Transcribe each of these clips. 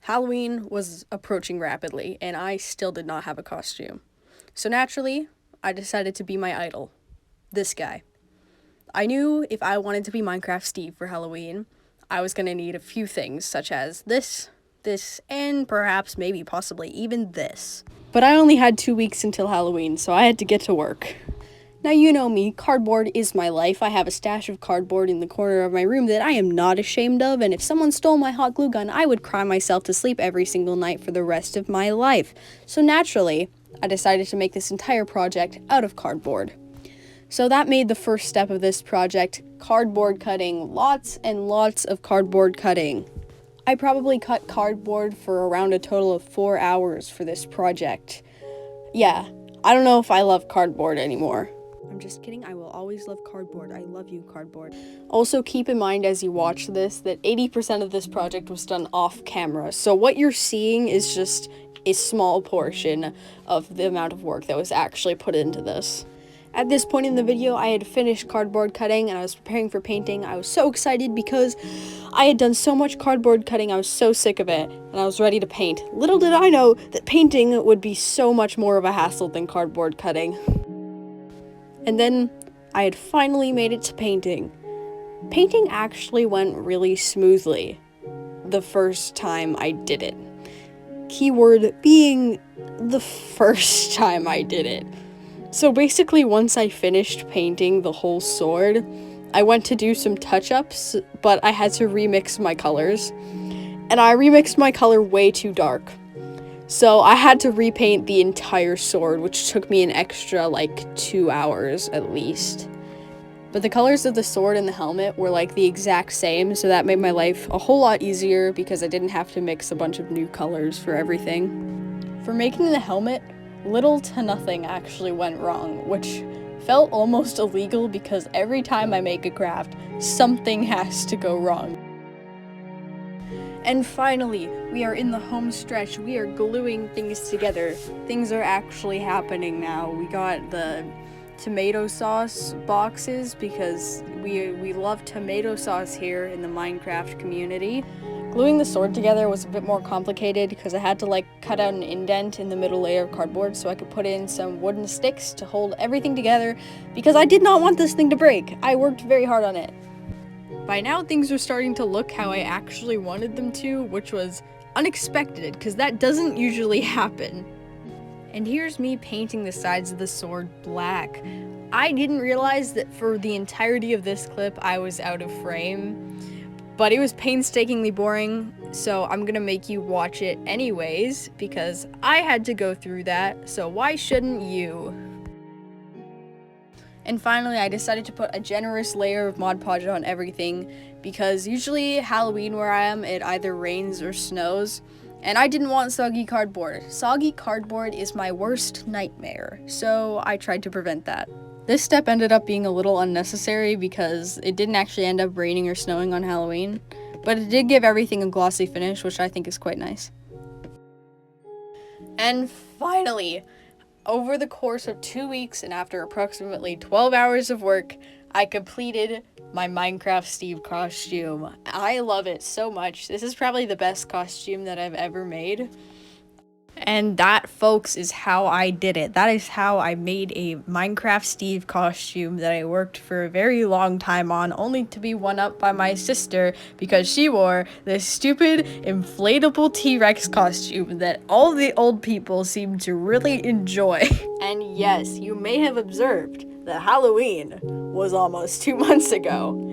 Halloween was approaching rapidly, and I still did not have a costume. So naturally, I decided to be my idol. This guy. I knew if I wanted to be Minecraft Steve for Halloween, I was going to need a few things, such as this, and perhaps, maybe, possibly even this. But I only had 2 weeks until Halloween, so I had to get to work. Now, you know me, cardboard is my life. I have a stash of cardboard in the corner of my room that I am not ashamed of, and if someone stole my hot glue gun, I would cry myself to sleep every single night for the rest of my life. So naturally, I decided to make this entire project out of cardboard. So that made the first step of this project cardboard cutting, lots and lots of cardboard cutting. I probably cut cardboard for around a total of 4 hours for this project. Yeah, I don't know if I love cardboard anymore. I'm just kidding, I will always love cardboard. I love you, cardboard. Also, keep in mind as you watch this that 80% of this project was done off camera. So what you're seeing is just a small portion of the amount of work that was actually put into this. At this point in the video, I had finished cardboard cutting and I was preparing for painting. I was so excited because I had done so much cardboard cutting, I was so sick of it, and I was ready to paint. Little did I know that painting would be so much more of a hassle than cardboard cutting. And then I had finally made it to painting. Painting actually went really smoothly the first time I did it. Keyword being the first time I did it. So basically, once I finished painting the whole sword, I went to do some touch-ups, but I had to remix my colors. And I remixed my color way too dark. So I had to repaint the entire sword, which took me an extra, 2 hours at least. But the colors of the sword and the helmet were, the exact same, so that made my life a whole lot easier because I didn't have to mix a bunch of new colors for everything. For making the helmet, little to nothing actually went wrong, which felt almost illegal because every time I make a craft, something has to go wrong. And finally, we are in the home stretch. We are gluing things together. Things are actually happening now. We got the tomato sauce boxes because we love tomato sauce here in the Minecraft community. Gluing the sword together was a bit more complicated because I had to cut out an indent in the middle layer of cardboard so I could put in some wooden sticks to hold everything together because I did not want this thing to break. I worked very hard on it. By now, things are starting to look how I actually wanted them to, which was unexpected, because that doesn't usually happen. And here's me painting the sides of the sword black. I didn't realize that for the entirety of this clip, I was out of frame, but it was painstakingly boring, so I'm gonna make you watch it anyways, because I had to go through that, so why shouldn't you? And finally, I decided to put a generous layer of Mod Podge on everything because usually Halloween where I am, it either rains or snows, and I didn't want soggy cardboard. Soggy cardboard is my worst nightmare, so I tried to prevent that. This step ended up being a little unnecessary because it didn't actually end up raining or snowing on Halloween, but it did give everything a glossy finish, which I think is quite nice. And finally, over the course of 2 weeks and after approximately 12 hours of work, I completed my Minecraft Steve costume. I love it so much. This is probably the best costume that I've ever made. And that, folks, is how I did it. That is how I made a Minecraft Steve costume that I worked for a very long time on, only to be one-upped by my sister because she wore this stupid inflatable T-Rex costume that all the old people seem to really enjoy. And yes, you may have observed that Halloween was almost 2 months ago.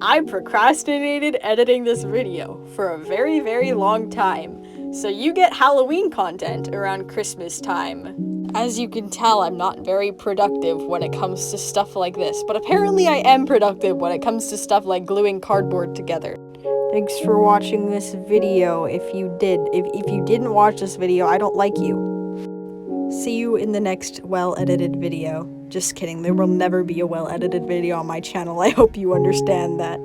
I procrastinated editing this video for a very, very long time. So you get Halloween content around Christmas time. As you can tell, I'm not very productive when it comes to stuff like this, but apparently I am productive when it comes to stuff like gluing cardboard together. Thanks for watching this video. If you didn't watch this video, I don't like you. See you in the next well-edited video. Just kidding, there will never be a well-edited video on my channel. I hope you understand that.